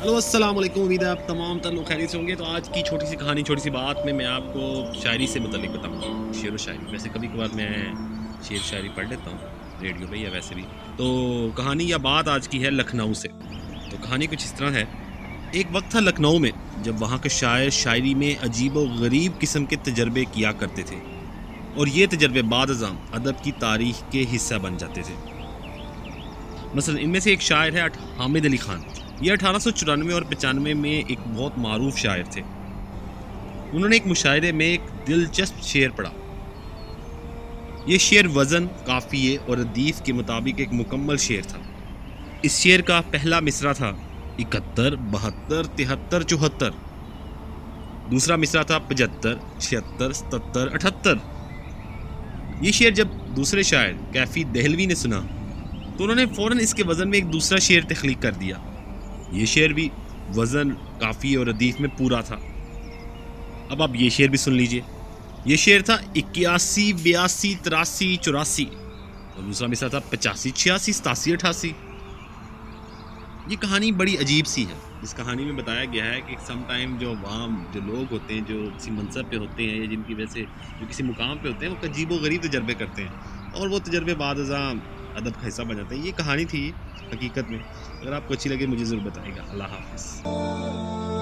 Hello अस्सलाम वालेकुम। उम्मीद है आप तमाम तर लोग खैरियत से होंगे। तो आज की छोटी सी कहानी, छोटी सी बात में मैं आपको शायरी से मुतल्लिक बताऊंगा। शेर व शायरी, वैसे कभी कभार मैं शेर शायरी पढ़ लेता हूँ रेडियो पे या वैसे भी। तो कहानी या बात आज की है लखनऊ से। तो कहानी कुछ इस तरह है। एक वक्त था लखनऊ में, जब वहाँ के शायर शायरी में अजीब व गरीब किस्म के तजर्बे किया करते थे, और ये तजर्बे बाद अज़ां अदब की तारीख के हिस्सा बन जाते थे। मसलन इनमें से एक शायर है हामिद अली खान। ये 1894 और 95 में एक बहुत मारूफ शायर थे। उन्होंने एक मुशायरे में एक दिलचस्प शेर पढ़ा। ये शेर वजन, काफिये और रदीफ के मुताबिक एक मुकम्मल शेर था। इस शेर का पहला मिसरा था 71, 72, 73, 74। दूसरा मिसरा था 75, 76, 77, 78। ये शेर जब दूसरे शायर कैफी दहलवी ने सुना, तो उन्होंने फौरन इसके वजन में एक दूसरा शेर तख्लीक कर दिया। ये शेर भी वजन, काफी और रदीफ में पूरा था। अब आप ये शेर भी सुन लीजिए। ये शेर था 81, 82, 83, 84। और दूसरा मिसरा था 85, 86, 87, 88। ये कहानी बड़ी अजीब सी है। इस कहानी में बताया गया है कि सम टाइम जो अवाम, जो लोग होते हैं, जो किसी मनसब पे होते हैं या जिनकी वजह से जो किसी मुकाम पे होते हैं, वो अजीब व गरीब तजर्बे करते हैं, और वो तजर्बे बाद अज़ां अदब का हिस्सा बन जाते हैं। ये कहानी थी हकीकत में। अगर आपको अच्छी लगे मुझे ज़रूर बताइएगा। अल्लाह हाफ़िज़।